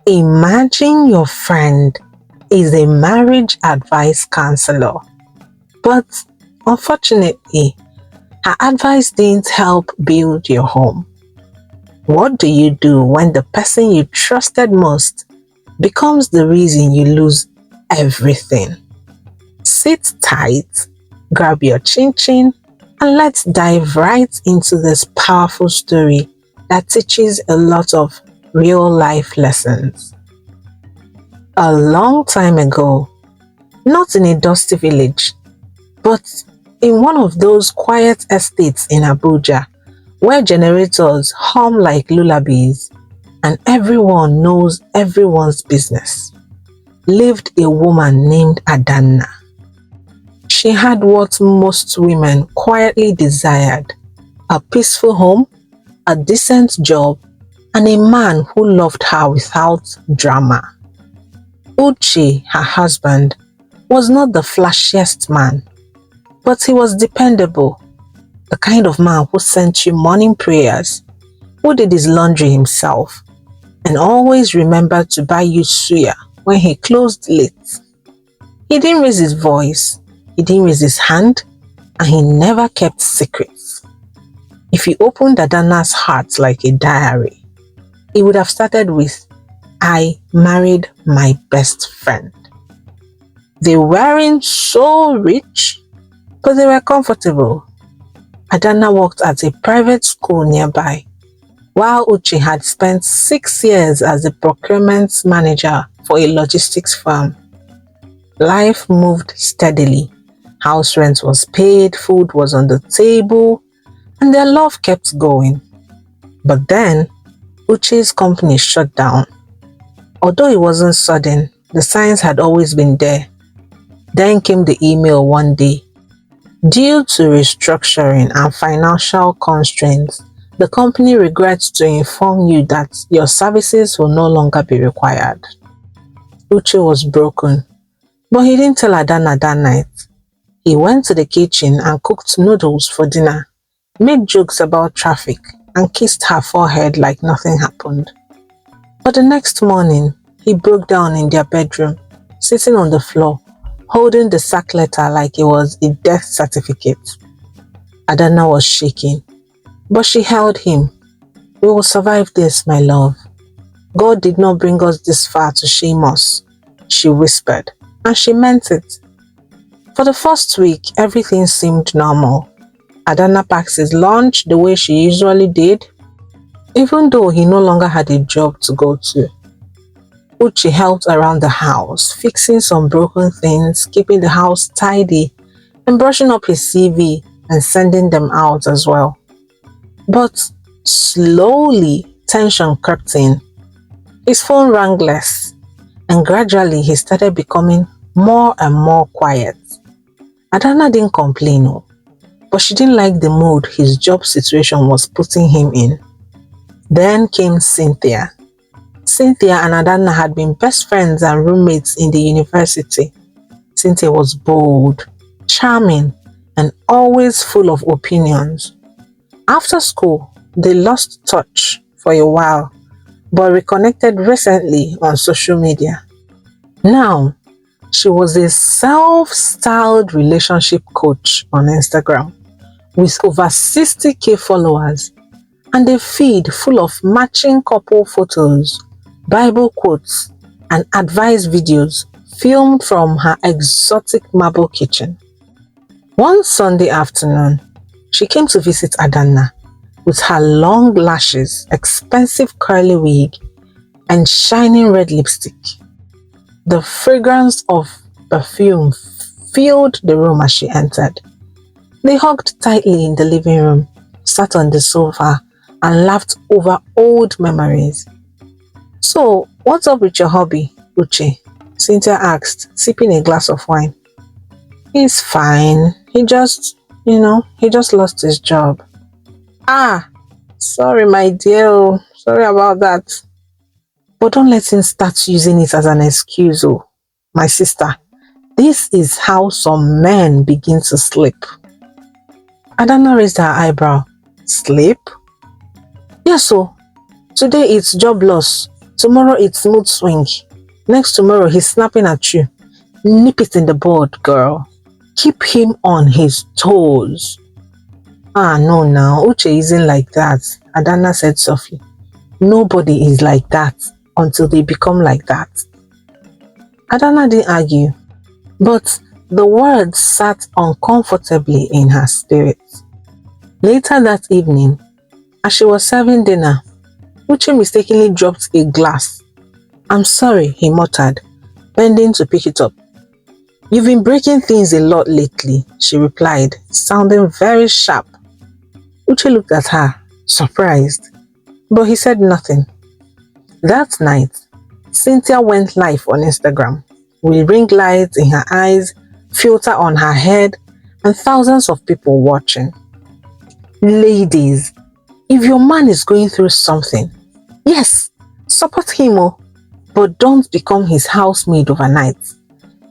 Imagine your friend is a marriage advice counselor, but unfortunately, her advice didn't help build your home. What do you do when the person you trusted most becomes the reason you lose everything? Sit tight, grab your chin-chin, and let's dive right into this powerful story that teaches a lot of real-life lessons. A long time ago, not in a dusty village, but in one of those quiet estates in Abuja, where generators hum like lullabies and everyone knows everyone's business, lived a woman named Adanna. She had what most women quietly desired: a peaceful home, a decent job, and a man who loved her without drama. Uche, her husband, was not the flashiest man, but he was dependable, the kind of man who sent you morning prayers, who did his laundry himself, and always remembered to buy you suya when he closed late. He didn't raise his voice, he didn't raise his hand, and he never kept secrets. If he opened Adanna's heart like a diary, he would have started with, "I married my best friend." They weren't so rich, but they were comfortable. Adanna worked at a private school nearby, while Uche had spent 6 years as a procurement manager for a logistics firm. Life moved steadily. House rent was paid, food was on the table, and their love kept going. But then, Uche's company shut down. Although it wasn't sudden, the signs had always been there. Then came the email one day. Due to restructuring and financial constraints, the company regrets to inform you that your services will no longer be required. Uche was broken, but he didn't tell Adanna that night. He went to the kitchen and cooked noodles for dinner, made jokes about traffic, and kissed her forehead like nothing happened. But the next morning, he broke down in their bedroom, sitting on the floor, holding the sack letter like it was a death certificate. Adanna was shaking, but she held him. "We will survive this, my love. God did not bring us this far to shame us," she whispered, and she meant it. For the first week, everything seemed normal. Adanna packed his lunch the way she usually did, even though he no longer had a job to go to. Uche helped around the house, fixing some broken things, keeping the house tidy, and brushing up his CV and sending them out as well. But slowly, tension crept in. His phone rang less, and gradually he started becoming more and more quiet. Adanna didn't complain, but she didn't like the mood his job situation was putting him in. Then came Cynthia. Cynthia and Adanna had been best friends and roommates in the university. Cynthia was bold, charming, and always full of opinions. After school, they lost touch for a while, but reconnected recently on social media. Now, she was a self-styled relationship coach on Instagram with over 60,000 followers and a feed full of matching couple photos, Bible quotes, and advice videos filmed from her exotic marble kitchen. One Sunday afternoon, she came to visit Adanna with her long lashes, expensive curly wig, and shining red lipstick. The fragrance of perfume filled the room as she entered. They hugged tightly in the living room, sat on the sofa, and laughed over old memories. "So, what's up with your hobby, Uche?" Cynthia asked, sipping a glass of wine. "He's fine. He just lost his job." "Ah, sorry, my dear. Sorry about that. But don't let him start using it as an excuse, my sister. This is how some men begin to sleep." Adanna raised her eyebrow. "Sleep?" "Yes, so today it's job loss, Tomorrow it's mood swing. Next tomorrow he's snapping at you. Nip it in the bud, girl. Keep him on his toes. Ah, no, now, Uche isn't like that, Adanna said softly. Nobody is like that until they become like that. Adanna didn't argue, but the words sat uncomfortably in her spirit. Later that evening, as she was serving dinner, Uche mistakenly dropped a glass. I'm sorry, he muttered, bending to pick it up. You've been breaking things a lot lately, she replied, sounding very sharp. Uche looked at her, surprised, but he said nothing. That night, Cynthia went live on Instagram, with ring lights in her eyes, filter on her head, and thousands of people watching. Ladies, if your man is going through something, yes, support him, but don't become his housemaid overnight.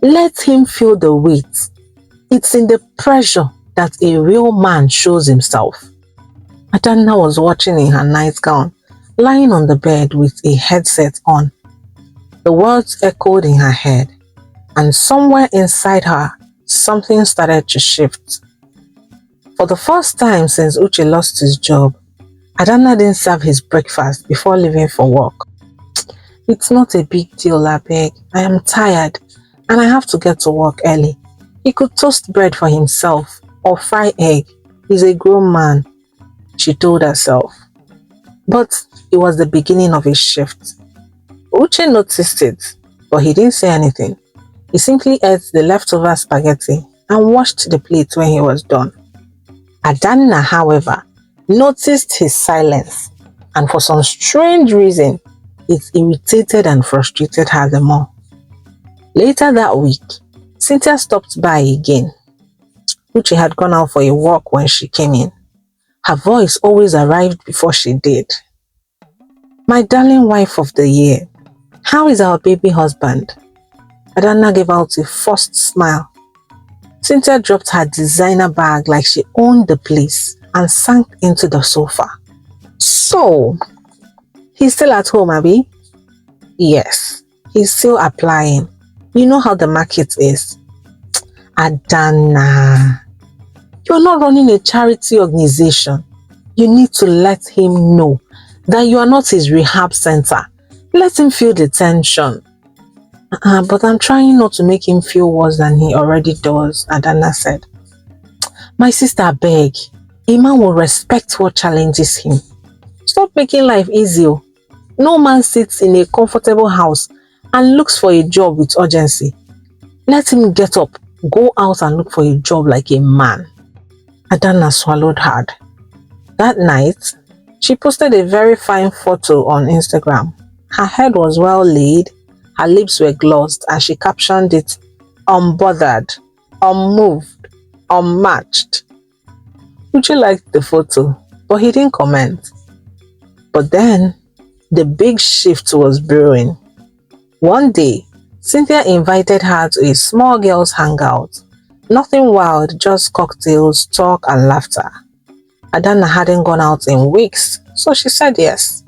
Let him feel the weight. It's in the pressure that a real man shows himself. Adanna was watching in her nightgown, lying on the bed with a headset on. The words echoed in her head, and somewhere inside her, something started to shift. For the first time since Uche lost his job, Adanna didn't serve his breakfast before leaving for work. It's not a big deal, abeg. I am tired and I have to get to work early. He could toast bread for himself or fry egg. He's a grown man, she told herself. But it was the beginning of a shift. Uche noticed it, but he didn't say anything. He simply ate the leftover spaghetti and washed the plate when he was done. Adanna, however, noticed his silence, and for some strange reason, it irritated and frustrated her the more. Later that week, Cynthia stopped by again. Uche had gone out for a walk when she came in. Her voice always arrived before she did. My darling wife of the year, how is our baby husband? Adanna gave out a forced smile. Cynthia dropped her designer bag like she owned the place and sank into the sofa. So, he's still at home, Abby? Yes, he's still applying. You know how the market is. Adanna, you're not running a charity organization. You need to let him know that you are not his rehab center. Let him feel the tension. But I'm trying not to make him feel worse than he already does, Adanna said. My sister, beg. A man will respect what challenges him. Stop making life easy. No man sits in a comfortable house and looks for a job with urgency. Let him get up, go out and look for a job like a man. Adanna swallowed hard. That night, she posted a very fine photo on Instagram. Her head was well laid, her lips were glossed, and she captioned it, unbothered, unmoved, unmatched. Uche liked the photo, but he didn't comment. But then, the big shift was brewing. One day, Cynthia invited her to a small girls' hangout. Nothing wild, just cocktails, talk, and laughter. Adanna hadn't gone out in weeks, so she said yes.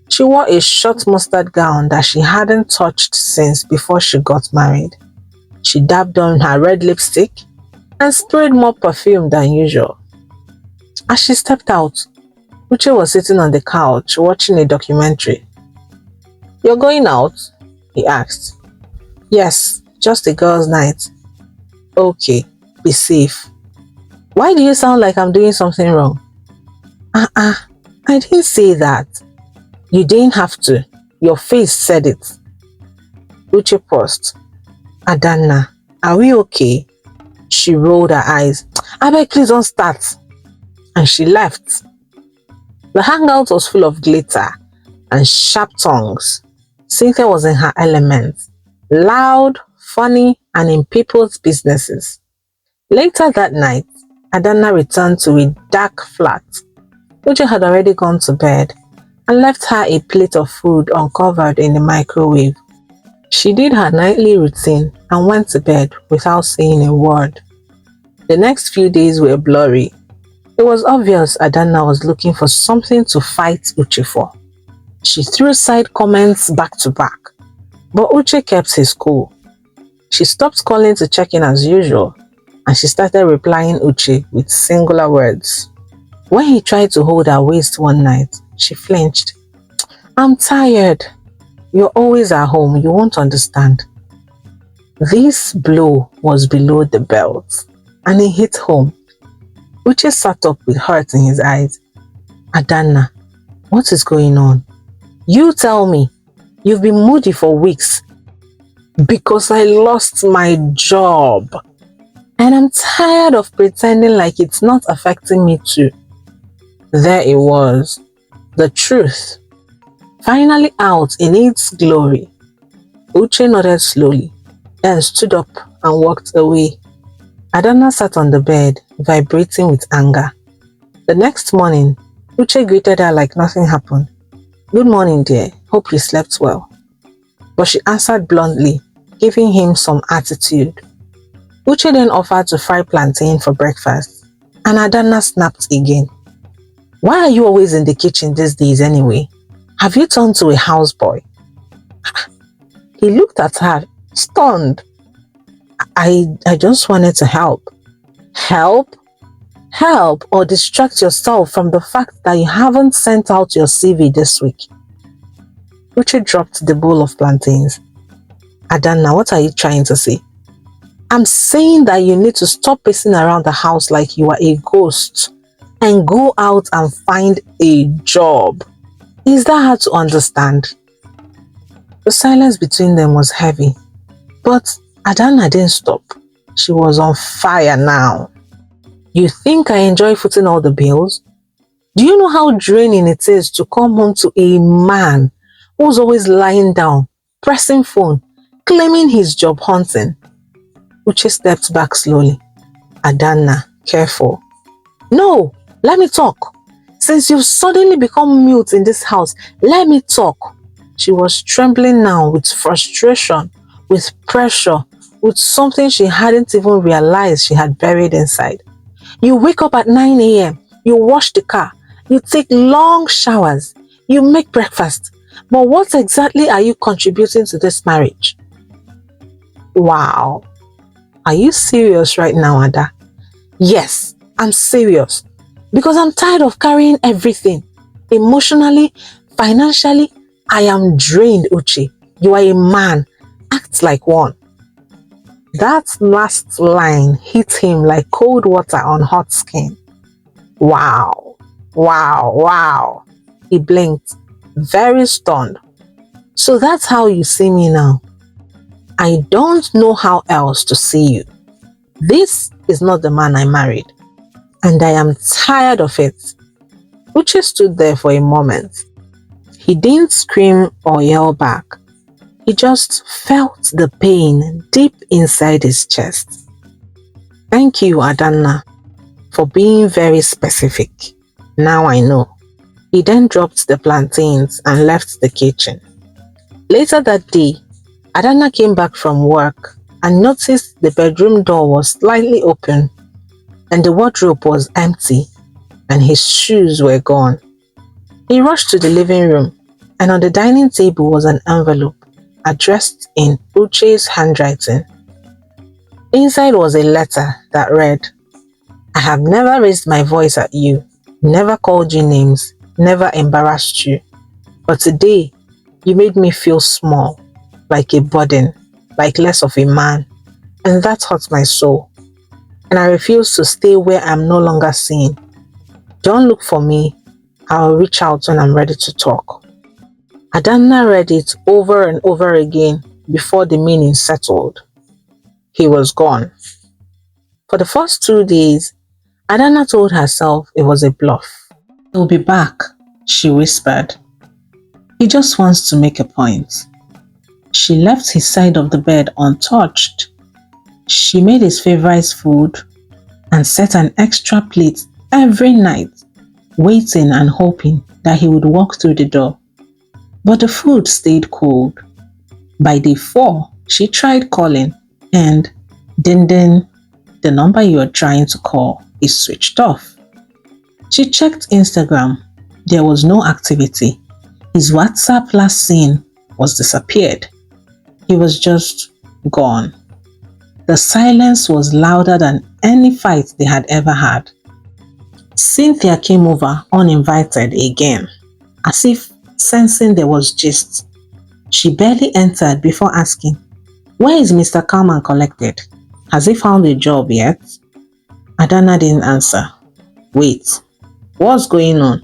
She wore a short mustard gown that she hadn't touched since before she got married. She dabbed on her red lipstick and sprayed more perfume than usual. As she stepped out, Uche was sitting on the couch watching a documentary. You're going out? He asked. Yes, just a girls' night. Okay, be safe. Why do you sound like I'm doing something wrong? I didn't say that. You didn't have to. Your face said it. Uche paused. Adanna, are we okay? She rolled her eyes. I beg, please don't start. And she left. The hangout was full of glitter and sharp tongues. Cynthia was in her element. Loud, funny, and in people's businesses. Later that night, Adanna returned to a dark flat. Uche had already gone to bed and left her a plate of food uncovered in the microwave. She did her nightly routine and went to bed without saying a word. The next few days were blurry. It was obvious Adanna was looking for something to fight Uche for. She threw side comments back to back, but Uche kept his cool. She stopped calling to check in as usual, and she started replying Uche with singular words. When he tried to hold her waist one night, she flinched. I'm tired. You're always at home, you won't understand. This blow was below the belt, and it hit home. Uche sat up with hurt in his eyes. Adanna, what is going on? You tell me. You've been moody for weeks. Because I lost my job. And I'm tired of pretending like it's not affecting me too. There it was. The truth. Finally out in its glory. Uche nodded slowly, then stood up and walked away. Adanna sat on the bed, vibrating with anger. The next morning, Uche greeted her like nothing happened. Good morning, dear. Hope you slept well. But she answered bluntly, giving him some attitude. Uche then offered to fry plantain for breakfast, and Adanna snapped again. Why are you always in the kitchen these days anyway? Have you turned to a houseboy? He looked at her, stunned. I just wanted to help. Help? Help or distract yourself from the fact that you haven't sent out your CV this week. Uche dropped the bowl of plantains. Adanna, what are you trying to say? I'm saying that you need to stop pacing around the house like you are a ghost and go out and find a job. Is that hard to understand? The silence between them was heavy, but Adanna didn't stop. She was on fire now. You think I enjoy footing all the bills? Do you know how draining it is to come home to a man who's always lying down, pressing phone, claiming he's job hunting? Uche stepped back slowly. Adanna, careful. No, let me talk. Since you've suddenly become mute in this house, let me talk. She was trembling now with frustration, with pressure, with something she hadn't even realized she had buried inside. You wake up at 9 a.m., you wash the car, you take long showers, you make breakfast. But what exactly are you contributing to this marriage? Wow. Are you serious right now, Ada? Yes, I'm serious. Because I'm tired of carrying everything. Emotionally, financially, I am drained, Uche. You are a man. Act like one. That last line hit him like cold water on hot skin. Wow. Wow. Wow. He blinked, very stunned. So that's how you see me now. I don't know how else to see you. This is not the man I married. And I am tired of it. Uche stood there for a moment. He didn't scream or yell back. He just felt the pain deep inside his chest. Thank you, Adanna, for being very specific. Now I know. He then dropped the plantains and left the kitchen. Later that day, Adanna came back from work and noticed the bedroom door was slightly open and the wardrobe was empty and his shoes were gone. He rushed to the living room and on the dining table was an envelope addressed in Uche's handwriting. Inside was a letter that read, I have never raised my voice at you, never called you names, never embarrassed you. But today, you made me feel small, like a burden, like less of a man, and that hurt my soul. And I refuse to stay where I'm no longer seen. Don't look for me. I'll reach out when I'm ready to talk. Adanna read it over and over again before the meaning settled. He was gone. For the first 2 days, Adanna told herself it was a bluff. He'll be back, she whispered. He just wants to make a point. She left his side of the bed untouched. She made his favorite food and set an extra plate every night, waiting and hoping that he would walk through the door. But the food stayed cold. By day 4, she tried calling and ding ding, the number you are trying to call is switched off. She checked Instagram. There was no activity. His WhatsApp last seen was disappeared. He was just gone. The silence was louder than any fight they had ever had. Cynthia came over uninvited again, as if sensing there was gist. She barely entered before asking, "Where is Mr. Calm and Collected? Has he found a job yet?" Adana didn't answer. "Wait, what's going on?"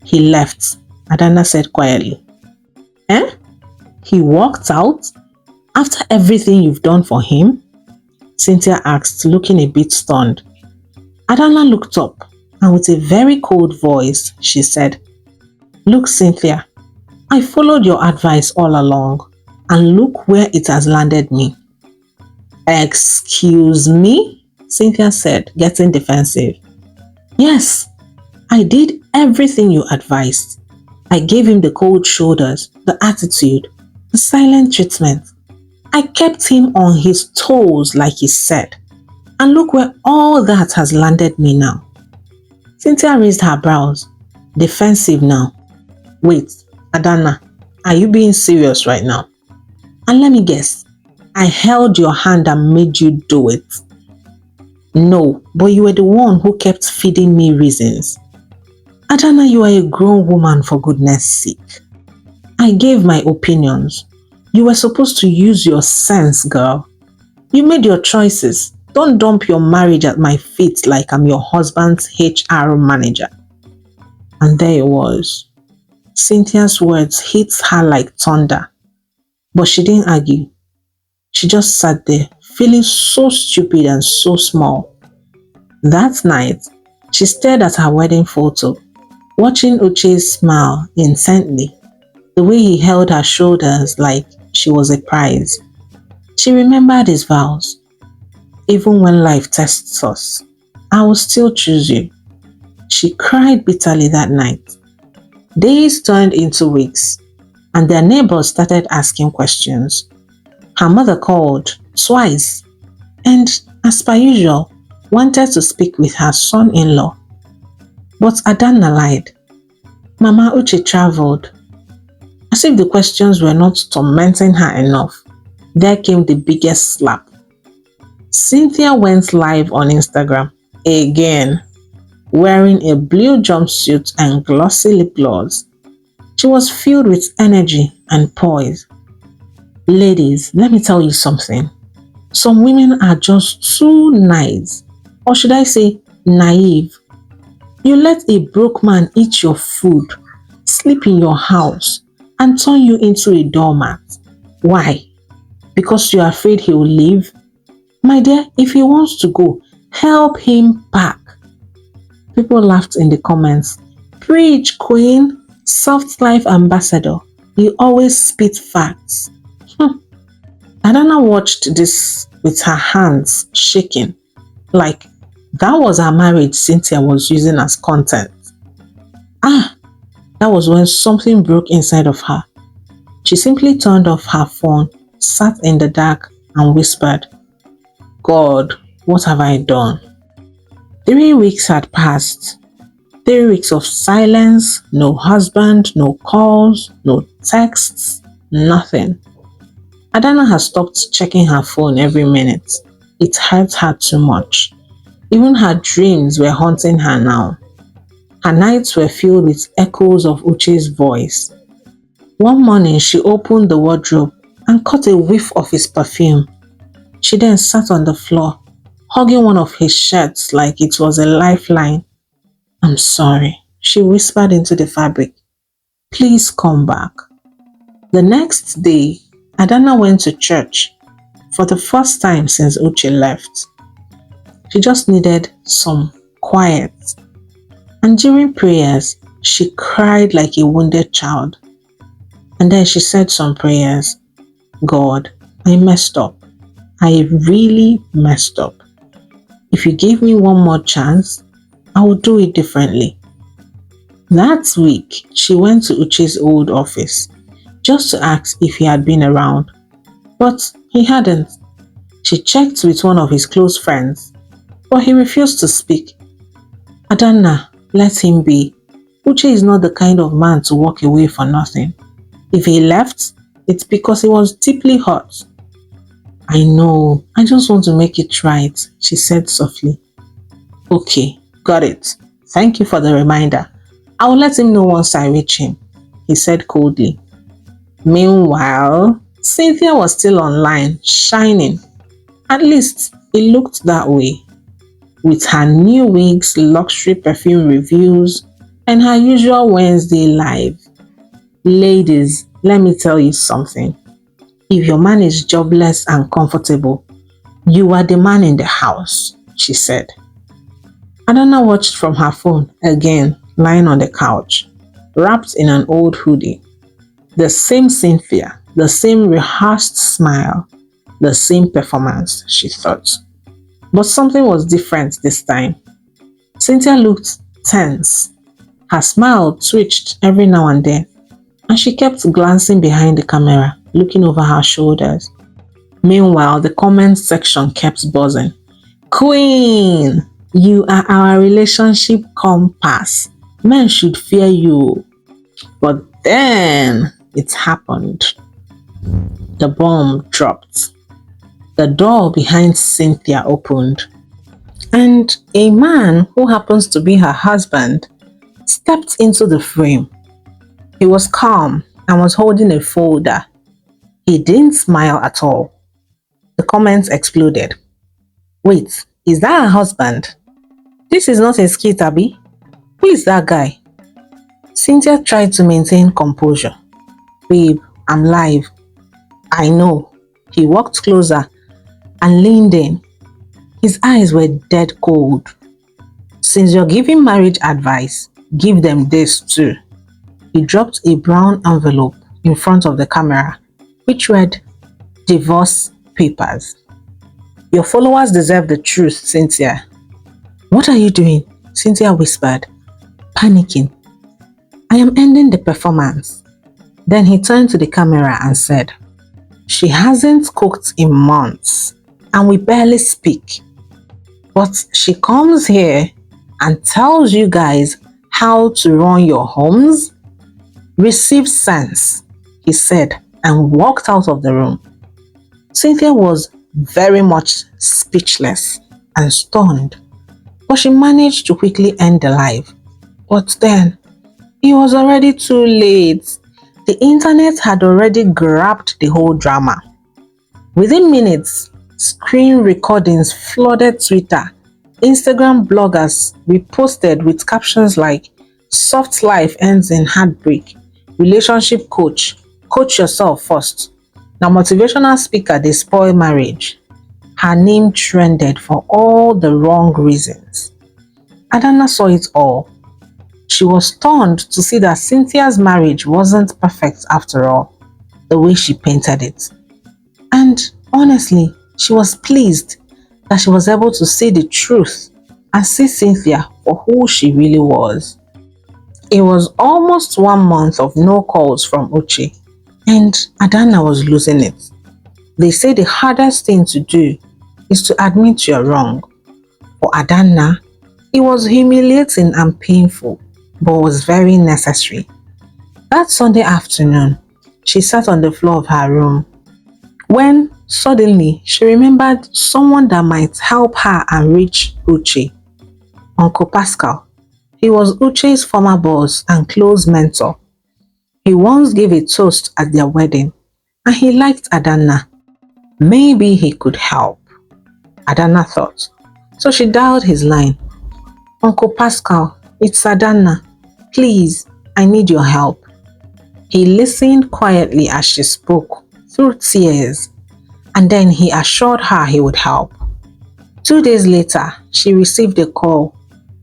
"He left," Adana said quietly. "Eh? He walked out? After everything you've done for him?" Cynthia asked, looking a bit stunned. Adana looked up, and with a very cold voice, she said, "Look, Cynthia, I followed your advice all along, and look where it has landed me." "Excuse me?" Cynthia said, getting defensive. "Yes, I did everything you advised. I gave him the cold shoulders, the attitude, the silent treatment. I kept him on his toes like he said. And look where all that has landed me now." Cynthia raised her brows, defensive now. "Wait, Adana, are you being serious right now? And let me guess, I held your hand and made you do it." "No, but you were the one who kept feeding me reasons." "Adana, you are a grown woman, for goodness sake. I gave my opinions. You were supposed to use your sense, girl. You made your choices. Don't dump your marriage at my feet like I'm your husband's HR manager." And there it was. Cynthia's words hit her like thunder. But she didn't argue. She just sat there, feeling so stupid and so small. That night, she stared at her wedding photo, watching Uche smile intently, the way he held her shoulders like she was a prize. She remembered his vows. "Even when life tests us, I will still choose you." She cried bitterly that night. Days turned into weeks, and their neighbors started asking questions. Her mother called twice, and as per usual, wanted to speak with her son-in-law. But Adana lied. Mama Uche traveled. As if the questions were not tormenting her enough, there came the biggest slap. Cynthia went live on Instagram again, wearing a blue jumpsuit and glossy lip gloss. She was filled with energy and poise. "Ladies, let me tell you something. Some women are just too nice, or should I say naive. You let a broke man eat your food, sleep in your house, and turn you into a doormat. Why? Because you are afraid he will leave? My dear, if he wants to go, help him pack." People laughed in the comments. "Preach, Queen, soft life ambassador. You always spit facts." Adana watched this with her hands shaking, like that was her marriage Cynthia was using as content. That was when something broke inside of her. She simply turned off her phone, sat in the dark, and whispered, "God, what have I done?" 3 weeks had passed. 3 weeks of silence, no husband, no calls, no texts, nothing. Adana has stopped checking her phone every minute. It hurt her too much. Even her dreams were haunting her now. Her nights were filled with echoes of Uche's voice. One morning, she opened the wardrobe and caught a whiff of his perfume. She then sat on the floor, hugging one of his shirts like it was a lifeline. "I'm sorry," she whispered into the fabric. "Please come back." The next day, Adana went to church for the first time since Uche left. She just needed some quiet. And during prayers, she cried like a wounded child. And then she said some prayers. "God, I messed up. I really messed up. If you give me one more chance, I will do it differently." That week, she went to Uche's old office just to ask if he had been around. But he hadn't. She checked with one of his close friends, but he refused to speak. "Adana, let him be. Uche is not the kind of man to walk away for nothing. If he left, it's because he was deeply hurt. I know, I just want to make it right, she said softly. Okay, got it. Thank you for the reminder. I will let him know once I reach him, he said coldly. Meanwhile, Cynthia was still online, shining. At least it looked that way. With her new wigs, luxury perfume reviews, and her usual Wednesday live. Ladies, let me tell you something. If your man is jobless and comfortable, you are the man in the house, she said. Adana watched from her phone again, lying on the couch, wrapped in an old hoodie. The same Cynthia, the same rehearsed smile, the same performance, she thought. But something was different this time. Cynthia looked tense. Her smile twitched every now and then, and she kept glancing behind the camera, looking over her shoulders. Meanwhile, the comment section kept buzzing. Queen, you are our relationship compass. Men should fear you. But then it happened. The bomb dropped. The door behind Cynthia opened, and a man who happens to be her husband stepped into the frame. He was calm and was holding a folder. He didn't smile at all. The comments exploded. Wait, is that her husband? This is not a skit, Abby. Who is that guy? Cynthia tried to maintain composure. Babe, I'm live. I know. He walked closer and leaned in. His eyes were dead cold. Since you're giving marriage advice, give them this too. He dropped a brown envelope in front of the camera, which read, Divorce Papers. Your followers deserve the truth, Cynthia. What are you doing? Cynthia whispered, panicking. I am ending the performance. Then he turned to the camera and said, She hasn't cooked in months, and we barely speak. But she comes here and tells you guys how to run your homes? Receive sense, he said, and walked out of the room. Cynthia was very much speechless and stunned, but she managed to quickly end the live. But then, it was already too late. The internet had already grabbed the whole drama. Within minutes, screen recordings flooded Twitter. Instagram bloggers reposted with captions like, Soft life ends in heartbreak. Relationship coach, coach yourself first. Now motivational speaker, they spoil marriage. Her name trended for all the wrong reasons. Adana saw it all. She was stunned to see that Cynthia's marriage wasn't perfect after all, the way she painted it. And honestly, she was pleased that she was able to see the truth and see Cynthia for who she really was. It was almost 1 month of no calls from Uche, and Adana was losing it. They say the hardest thing to do is to admit you're wrong. For Adana, it was humiliating and painful, but was very necessary. That Sunday afternoon, she sat on the floor of her room when suddenly she remembered someone that might help her and reach Uche. Uncle Pascal. He was Uche's former boss and close mentor. He once gave a toast at their wedding, and he liked Adana. Maybe he could help, Adana thought. So she dialed his line. Uncle Pascal, it's Adana. Please, I need your help. He listened quietly as she spoke, through tears, and then he assured her he would help. 2 days later, she received a call.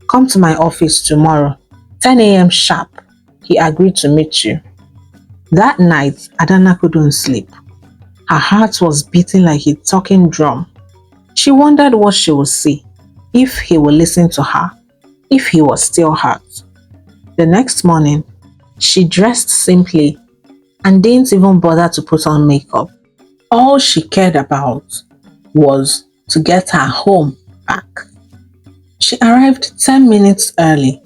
Come to my office tomorrow, 10 a.m. sharp. He agreed to meet you. That night, Adana couldn't sleep. Her heart was beating like a talking drum. She wondered what she would say, if he would listen to her, if he was still hurt. The next morning, she dressed simply and didn't even bother to put on makeup. All she cared about was to get her home back. She arrived 10 minutes early.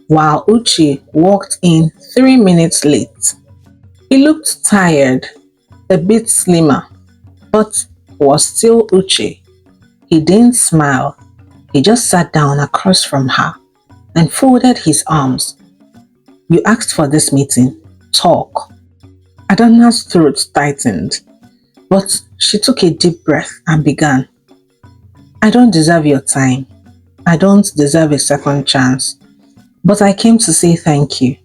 while Uche walked in 3 minutes late. He looked tired, a bit slimmer, but was still Uche. He didn't smile. He just sat down across from her and folded his arms. You asked for this meeting. Talk. Adana's throat tightened, but she took a deep breath and began. I don't deserve your time. I don't deserve a second chance. But I came to say thank you.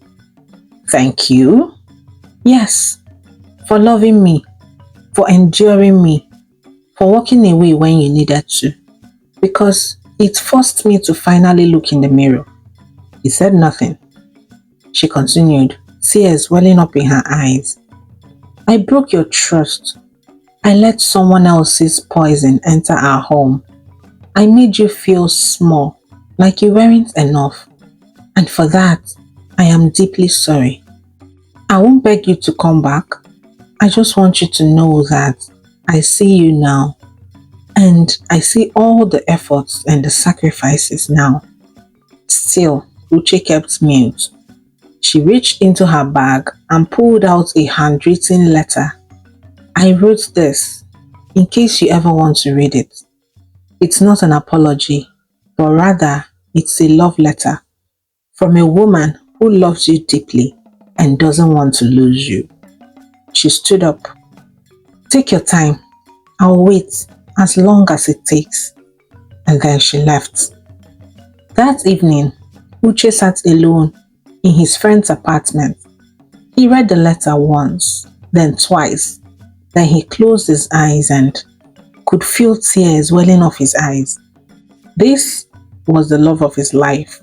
Thank you? Yes. For loving me. For enduring me. For walking away when you needed to. Because it forced me to finally look in the mirror. He said nothing. She continued, tears welling up in her eyes. I broke your trust. I let someone else's poison enter our home. I made you feel small, like you weren't enough. And for that, I am deeply sorry. I won't beg you to come back. I just want you to know that I see you now. And I see all the efforts and the sacrifices now. Still, Uche kept mute. She reached into her bag and pulled out a handwritten letter. I wrote this, in case you ever want to read it. It's not an apology, but rather it's a love letter from a woman who loves you deeply and doesn't want to lose you. She stood up. Take your time. I'll wait as long as it takes. And then she left. That evening, Uche sat alone in his friend's apartment. He read the letter once, then twice. Then he closed his eyes and could feel tears welling off his eyes. This was the love of his life,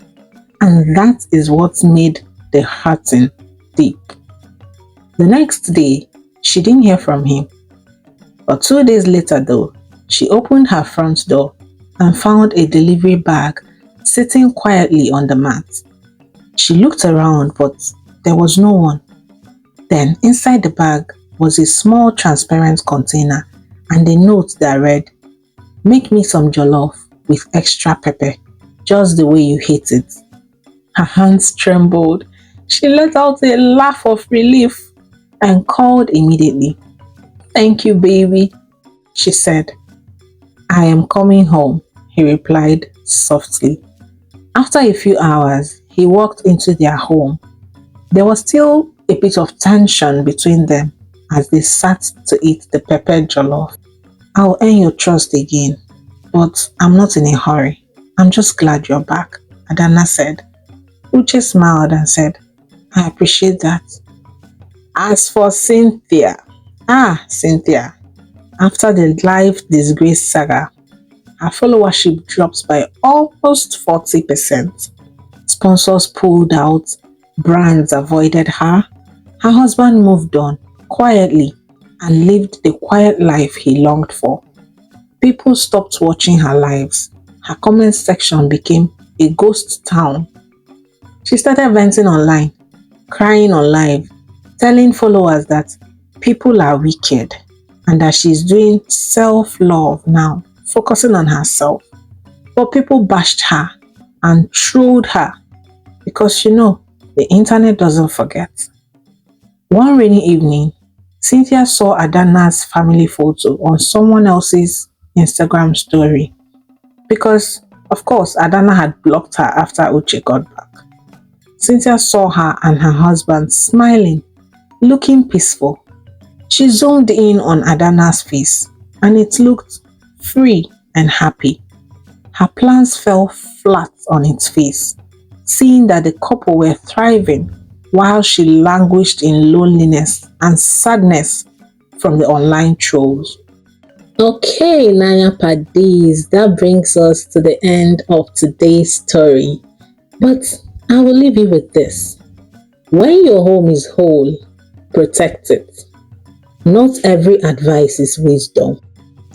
and that is what made the hurting deep. The next day, she didn't hear from him. But 2 days later though, she opened her front door and found a delivery bag sitting quietly on the mat. She looked around, but there was no one. Then inside the bag was a small transparent container and a note that read, make me some jollof with extra pepper, just the way you hate it. Her hands trembled. She let out a laugh of relief and called immediately. Thank you, baby, she said. I am coming home, he replied softly. After a few hours, he walked into their home. There was still a bit of tension between them as they sat to eat the peppered jollof. I'll earn your trust again, but I'm not in a hurry. I'm just glad you're back, Adana said. Uche smiled and said, I appreciate that. As for Cynthia, Cynthia, after the life disgrace saga, her followership dropped by almost 40%. Sponsors pulled out, brands avoided her. Her husband moved on quietly and lived the quiet life he longed for. People stopped watching her lives. Her comment section became a ghost town. She started venting online, crying on live, telling followers that people are wicked and that she's doing self-love now, focusing on herself. But people bashed her and trolled her because the internet doesn't forget. One rainy evening, Cynthia saw Adana's family photo on someone else's Instagram story because, of course, Adana had blocked her after Uche got back. Cynthia saw her and her husband smiling, looking peaceful. She zoomed in on Adana's face and it looked free and happy. Her plans fell flat on its face, seeing that the couple were thriving while she languished in loneliness and sadness from the online trolls. Okay, Naya Padis, that brings us to the end of today's story. But I will leave you with this. When your home is whole, protect it. Not every advice is wisdom,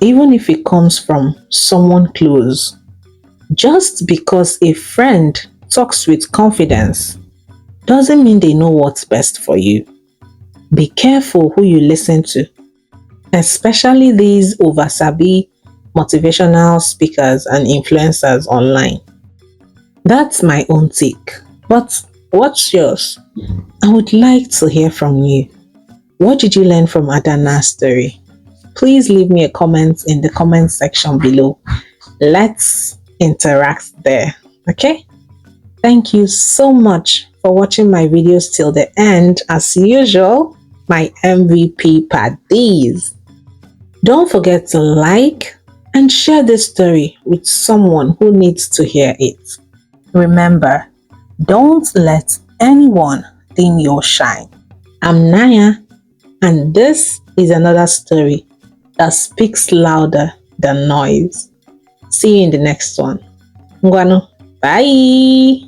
even if it comes from someone close. Just because a friend talks with confidence doesn't mean they know what's best for you. Be careful who you listen to, especially these oversabi motivational speakers and influencers online. That's my own take. But what's yours? I would like to hear from you. What did you learn from Adana's story? Please leave me a comment in the comment section below. Let's interact there, okay? Thank you so much for watching my videos till the end. As usual, my MVP paddies. Don't forget to like and share this story with someone who needs to hear it. Remember, don't let anyone dim your shine. I'm Naya, and this is another story that speaks louder than noise. See you in the next one. Ngwanu, bye!